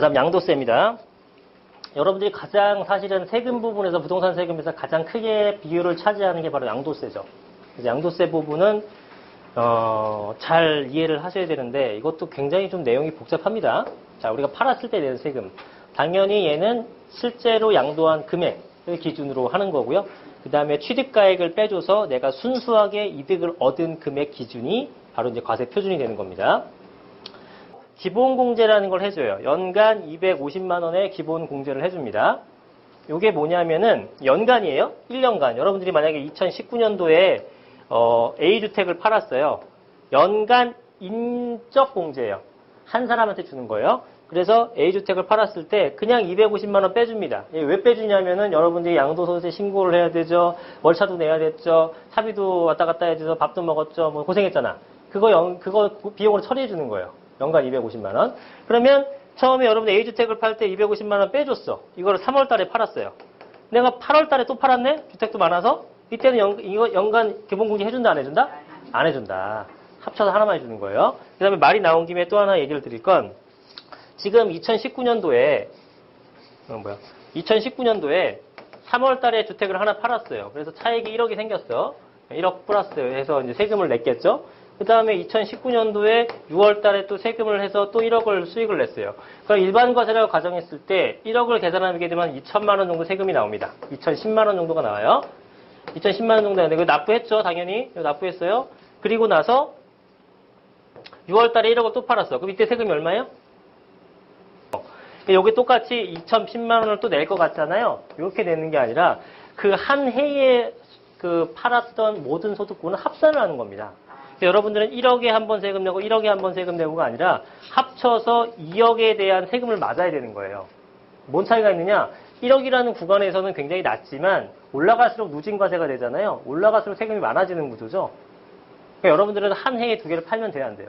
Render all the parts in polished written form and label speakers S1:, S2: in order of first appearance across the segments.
S1: 다음 양도세입니다. 여러분들이 가장 사실은 세금 부분에서 부동산 세금에서 가장 크게 비율을 차지하는 게 바로 양도세죠. 그래서 양도세 부분은 잘 이해를 하셔야 되는데 이것도 굉장히 좀 내용이 복잡합니다. 자, 우리가 팔았을 때 내는 세금. 당연히 얘는 실제로 양도한 금액을 기준으로 하는 거고요. 그 다음에 취득가액을 빼줘서 내가 순수하게 이득을 얻은 금액 기준이 바로 이제 과세 표준이 되는 겁니다. 기본공제라는 걸 해줘요. 연간 250만 원의 기본공제를 해줍니다. 이게 뭐냐면은 연간이에요. 1년간. 여러분들이 만약에 2019년도에 A주택을 팔았어요. 연간 인적공제예요. 한 사람한테 주는 거예요. 그래서 A주택을 팔았을 때 그냥 250만 원 빼줍니다. 왜 빼주냐면은 여러분들이 양도소득세 신고를 해야 되죠. 월차도 내야 됐죠. 사비도 왔다 갔다 해야 돼서 밥도 먹었죠. 뭐 고생했잖아. 그거 비용으로 처리해 주는 거예요. 연간 250만 원. 그러면 처음에 여러분 A주택을 팔 때 250만 원 빼줬어. 이거를 3월 달에 팔았어요. 내가 8월 달에 또 팔았네? 주택도 많아서? 이때는 이거 연간 기본공제 해준다, 안 해준다? 안 해준다. 합쳐서 하나만 해주는 거예요. 그 다음에 말이 나온 김에 또 하나 얘기를 드릴 건, 지금 2019년도에 3월 달에 주택을 하나 팔았어요. 그래서 차익이 1억이 생겼어. 1억 플러스 해서 이제 세금을 냈겠죠? 그 다음에 2019년도에 6월 달에 또 세금을 해서 또 1억을 수익을 냈어요. 그럼 일반 과세라고 가정했을 때 1억을 계산하게 되면 2천만 원 정도 세금이 나옵니다. 2,010만 원 정도가 나와요. 2,010만 원 정도 나오는데 이거 납부했죠, 당연히. 이거 납부했어요. 그리고 나서 6월 달에 1억을 또 팔았어. 그럼 이때 세금이 얼마예요? 여기 똑같이 2,010만 원을 또 낼 것 같잖아요. 이렇게 내는 게 아니라 그 한 해에 그 팔았던 모든 소득분은 합산을 하는 겁니다. 여러분들은 1억에 한 번 세금 내고 1억에 한 번 세금 내고가 아니라 합쳐서 2억에 대한 세금을 맞아야 되는 거예요. 뭔 차이가 있느냐? 1억이라는 구간에서는 굉장히 낮지만 올라갈수록 누진과세가 되잖아요. 올라갈수록 세금이 많아지는 구조죠. 그러니까 여러분들은 한 해에 두 개를 팔면 돼요, 안 돼요?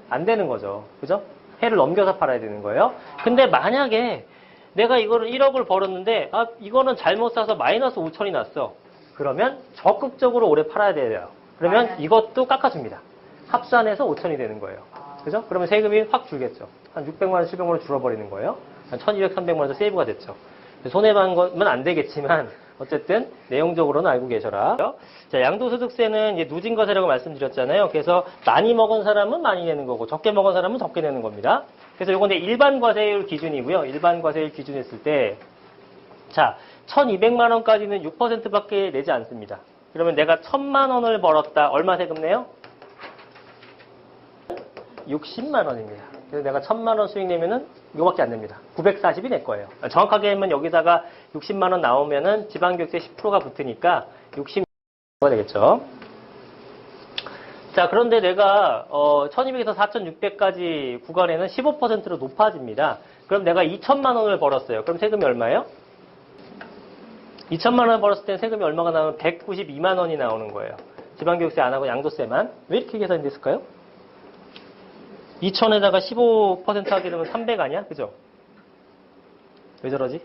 S1: 안 되는 거죠. 그죠? 해를 넘겨서 팔아야 되는 거예요. 근데 만약에 내가 이거를 1억을 벌었는데 이거는 잘못 사서 마이너스 5천이 났어. 그러면 적극적으로 오래 팔아야 돼요. 그러면 이것도 깎아줍니다. 합산해서 5천이 되는 거예요. 그죠? 그러면 세금이 확 줄겠죠. 한 600만 원, 700만 원 줄어버리는 거예요. 한 1200, 300만 원도 세이브가 됐죠. 손해본 거면 안 되겠지만 어쨌든 내용적으로는 알고 계셔라. 자, 양도소득세는 이제 누진과세라고 말씀드렸잖아요. 그래서 많이 먹은 사람은 많이 내는 거고 적게 먹은 사람은 적게 내는 겁니다. 그래서 이건 일반 과세율 기준이고요. 일반 과세율 기준 했을 때 자, 1,200만 원까지는 6%밖에 내지 않습니다. 그러면 내가 1,000만 원을 벌었다. 얼마 세금 내요? 60만 원입니다. 그래서 내가 1,000만 원 수익 내면은 이거밖에 안 냅니다. 940이 내 거예요. 정확하게 하면 여기다가 60만 원 나오면은 지방교육세 10%가 붙으니까 60만 원가 되겠죠. 자, 그런데 내가 1,200에서 4,600까지 구간에는 15%로 높아집니다. 그럼 내가 2,000만 원을 벌었어요. 그럼 세금이 얼마예요? 2,000만 원을 벌었을 때 세금이 얼마가 나오면 192만 원이 나오는 거예요. 지방교육세 안 하고 양도세만. 왜 이렇게 계산이 됐을까요? 2,000에다가 15% 하게 되면 300 아니야? 그죠? 왜 저러지?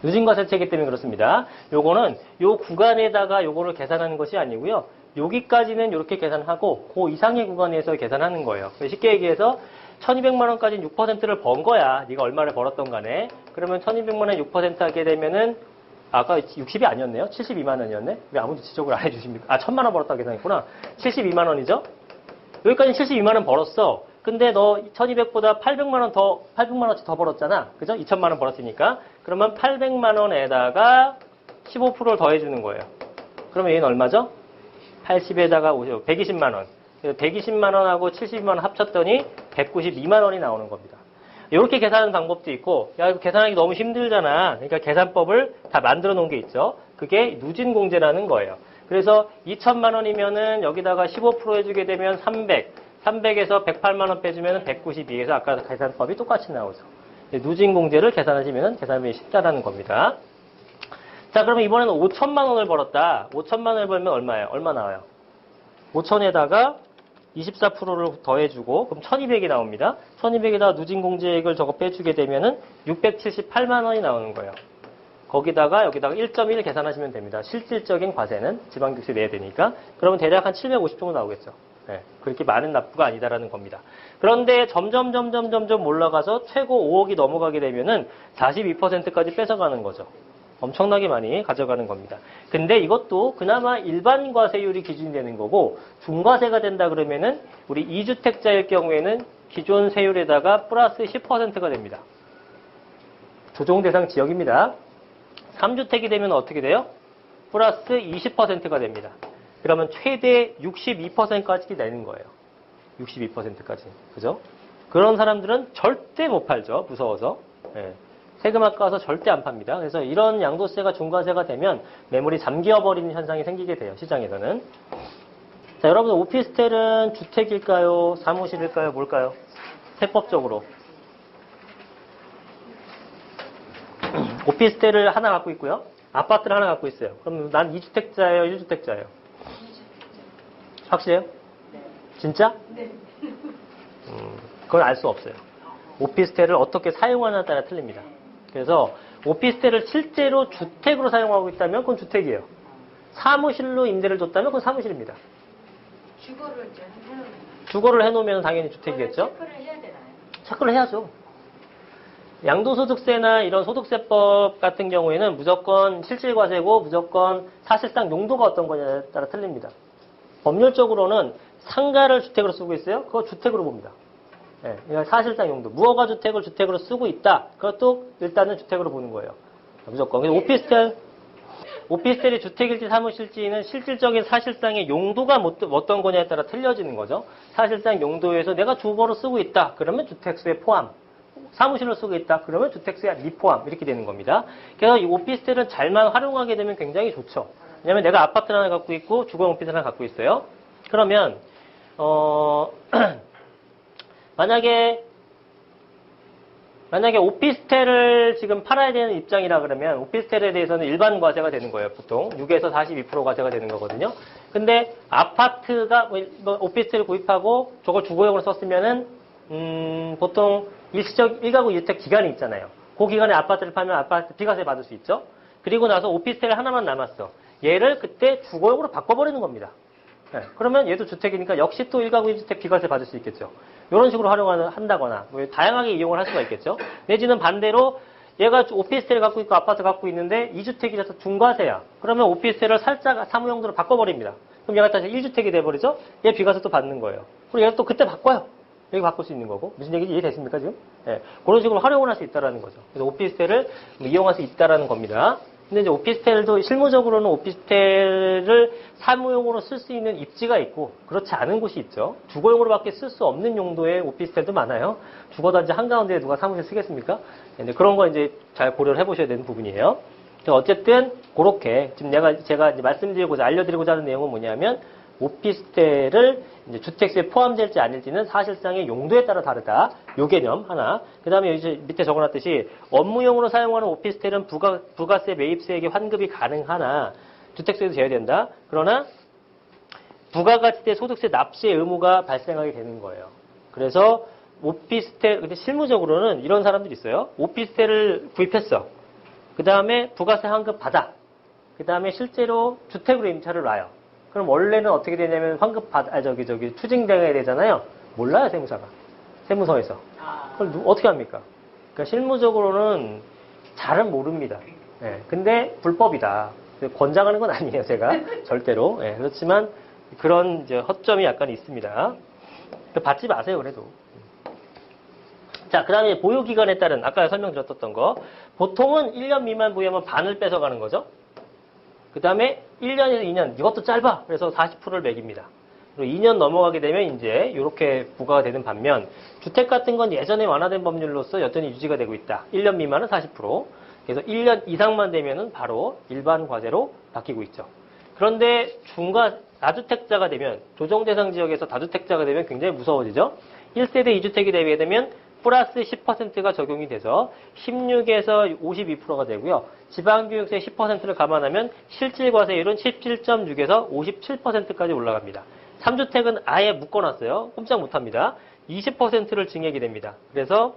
S1: 누진과세체이기 때문에 그렇습니다. 요거는 요 구간에다가 요거를 계산하는 것이 아니고요. 여기까지는 이렇게 계산하고 그 이상의 구간에서 계산하는 거예요. 쉽게 얘기해서 1,200만 원까지는 6%를 번 거야. 네가 얼마를 벌었던 간에. 그러면 1,200만 원에 6% 하게 되면은 아까 60이 아니었네요. 72만 원이었네. 왜 아무도 지적을 안 해주십니까? 1,000만 원 벌었다고 계산했구나. 72만 원이죠? 여기까지 72만 원 벌었어. 근데 너 1,200보다 800만 원치 더 벌었잖아. 그죠? 2,000만 원 벌었으니까. 그러면 800만 원에다가 15%를 더해주는 거예요. 그러면 얘는 얼마죠? 80에다가 50, 120만 원. 120만 원하고 72만 원 합쳤더니 192만 원이 나오는 겁니다. 이렇게 계산하는 방법도 있고, 야, 이거 계산하기 너무 힘들잖아. 그러니까 계산법을 다 만들어 놓은 게 있죠. 그게 누진공제라는 거예요. 그래서 2천만 원이면은 여기다가 15% 해주게 되면 300에서 108만 원 빼주면 192에서 아까 계산법이 똑같이 나오죠. 누진공제를 계산하시면 계산이 쉽다라는 겁니다. 자, 그러면 이번에는 5천만 원을 벌었다. 5천만 원을 벌면 얼마예요? 얼마 나와요? 5천에다가 24%를 더해주고 그럼 1200이 나옵니다. 1200에다가 누진공제액을 저거 빼주게 되면은 678만 원이 나오는 거예요. 거기다가 여기다가 1.1 계산하시면 됩니다. 실질적인 과세는 지방교육세 내야 되니까. 그러면 대략 한 750 정도 나오겠죠. 예, 그렇게 많은 납부가 아니다라는 겁니다. 그런데 점점 올라가서 최고 5억이 넘어가게 되면은 42%까지 뺏어가는 거죠. 엄청나게 많이 가져가는 겁니다. 근데 이것도 그나마 일반 과세율이 기준이 되는 거고 중과세가 된다 그러면은 우리 2주택자일 경우에는 기존 세율에다가 플러스 10%가 됩니다. 조정 대상 지역입니다. 3주택이 되면 어떻게 돼요? 플러스 20%가 됩니다. 그러면 최대 62%까지 내는 거예요. 62%까지. 그죠? 그런 사람들은 절대 못 팔죠. 무서워서. 예. 세금 아까워서 절대 안 팝니다. 그래서 이런 양도세가 중과세가 되면 매물이 잠겨버리는 현상이 생기게 돼요. 시장에서는. 자, 여러분 오피스텔은 주택일까요? 사무실일까요? 뭘까요? 세법적으로. 오피스텔을 하나 갖고 있고요. 아파트를 하나 갖고 있어요. 그럼 난 2주택자예요? 1주택자예요? 확실해요? 진짜?
S2: 네.
S1: 그건 알 수 없어요. 오피스텔을 어떻게 사용하느냐에 따라 틀립니다. 그래서 오피스텔을 실제로 주택으로 사용하고 있다면 그건 주택이에요. 사무실로 임대를 줬다면 그건 사무실입니다.
S2: 주거를 이제 해놓으면.
S1: 주거를 해놓으면 당연히 주택이겠죠?
S2: 체크를 해야 되나요?
S1: 체크를 해야죠. 양도소득세나 이런 소득세법 같은 경우에는 무조건 실질과세고 무조건 사실상 용도가 어떤 거냐에 따라 틀립니다. 법률적으로는 상가를 주택으로 쓰고 있어요. 그거 주택으로 봅니다. 예, 사실상 용도. 무허가 주택을 주택으로 쓰고 있다. 그것도 일단은 주택으로 보는 거예요. 무조건. 그래서 오피스텔이 주택일지 사무실지는 실질적인 사실상의 용도가 어떤 거냐에 따라 틀려지는 거죠. 사실상 용도에서 내가 주거로 쓰고 있다. 그러면 주택수에 포함. 사무실로 쓰고 있다. 그러면 주택수에 미포함. 이렇게 되는 겁니다. 그래서 이 오피스텔은 잘만 활용하게 되면 굉장히 좋죠. 왜냐면 내가 아파트 하나 갖고 있고 주거 오피스텔 하나 갖고 있어요. 그러면 만약에 오피스텔을 지금 팔아야 되는 입장이라 그러면 오피스텔에 대해서는 일반 과세가 되는 거예요. 보통 6에서 42% 과세가 되는 거거든요. 근데 아파트가 오피스텔을 구입하고 저걸 주거용으로 썼으면은 보통 일시적 1가구 1주택 기간이 있잖아요. 그 기간에 아파트를 팔면 아파트 비과세 받을 수 있죠. 그리고 나서 오피스텔 하나만 남았어. 얘를 그때 주거용으로 바꿔버리는 겁니다. 네, 그러면 얘도 주택이니까 역시 또 1가구 1주택 비과세 받을 수 있겠죠. 이런 식으로 한다거나 뭐 다양하게 이용을 할 수가 있겠죠. 내지는 반대로 얘가 오피스텔을 갖고 있고 아파트 갖고 있는데 2주택이라서 중과세야. 그러면 오피스텔을 살짝 사무용도로 바꿔버립니다. 그럼 얘가 다시 1주택이 돼버리죠. 얘 비과세 또 받는 거예요. 그리고 얘가 또 그때 바꿔요. 여기 바꿀 수 있는 거고. 무슨 얘기인지 이해되십니까 지금? 네, 그런 식으로 활용을 할 수 있다는 거죠. 그래서 오피스텔을 이용할 수 있다는 겁니다. 근데 이제 오피스텔도 실무적으로는 오피스텔을 사무용으로 쓸 수 있는 입지가 있고 그렇지 않은 곳이 있죠. 주거용으로밖에 쓸 수 없는 용도의 오피스텔도 많아요. 주거단지 한가운데에 누가 사무실 쓰겠습니까? 근데 그런 거 이제 잘 고려를 해보셔야 되는 부분이에요. 어쨌든 그렇게 지금 제가 이제 말씀드리고자 알려드리고자 하는 내용은 뭐냐면 오피스텔을 이제 주택수에 포함될지 아닐지는 사실상의 용도에 따라 다르다. 요 개념 하나. 그 다음에 이제 밑에 적어놨듯이 업무용으로 사용하는 오피스텔은 부가세 매입세액의 환급이 가능하나 주택수에도 제외된다. 그러나 부가가치세 소득세 납세 의무가 발생하게 되는 거예요. 그래서 오피스텔, 근데 실무적으로는 이런 사람들이 있어요. 오피스텔을 구입했어. 그 다음에 부가세 환급 받아. 그 다음에 실제로 주택으로 임차를 놔요. 그럼 원래는 어떻게 되냐면 추징당해야 되잖아요. 몰라요, 세무사가. 세무서에서. 그걸 어떻게 합니까? 그러니까 실무적으로는 잘은 모릅니다. 예, 근데 불법이다. 권장하는 건 아니에요, 제가. 절대로. 예, 그렇지만 그런 이제 허점이 약간 있습니다. 받지 마세요, 그래도. 자, 그 다음에 보유기간에 따른, 아까 설명드렸던 거. 보통은 1년 미만 보유하면 반을 뺏어가는 거죠. 그 다음에 1년에서 2년, 이것도 짧아. 그래서 40%를 매깁니다. 그리고 2년 넘어가게 되면 이제 이렇게 부과가 되는 반면 주택 같은 건 예전에 완화된 법률로서 여전히 유지가 되고 있다. 1년 미만은 40%. 그래서 1년 이상만 되면은 바로 일반 과세로 바뀌고 있죠. 그런데 다주택자가 되면 조정 대상 지역에서 다주택자가 되면 굉장히 무서워지죠. 1세대 2주택이 되게 되면 플러스 10%가 적용이 돼서 16에서 52%가 되고요. 지방교육세 10%를 감안하면 실질과세율은 17.6에서 57%까지 올라갑니다. 3주택은 아예 묶어놨어요. 꼼짝 못합니다. 20%를 증액이 됩니다. 그래서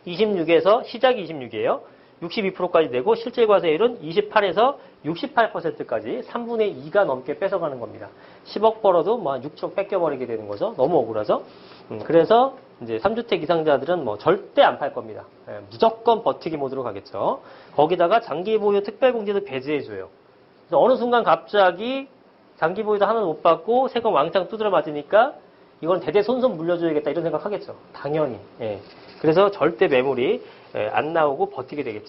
S1: 26에서 시작이 26이에요. 62%까지 되고 실질 과세율은 28에서 68%까지 3분의 2가 넘게 뺏어가는 겁니다. 10억 벌어도 뭐 6억 뺏겨버리게 되는 거죠. 너무 억울하죠. 그래서 이제 3주택 이상자들은 뭐 절대 안 팔 겁니다. 예, 무조건 버티기 모드로 가겠죠. 거기다가 장기 보유 특별공제도 배제해줘요. 그래서 어느 순간 갑자기 장기 보유도 하나도 못 받고 세금 왕창 두드려 맞으니까 이건 대대손손 물려줘야겠다 이런 생각 하겠죠. 당연히. 예. 그래서 절대 매물이 안 나오고 버티게 되겠죠.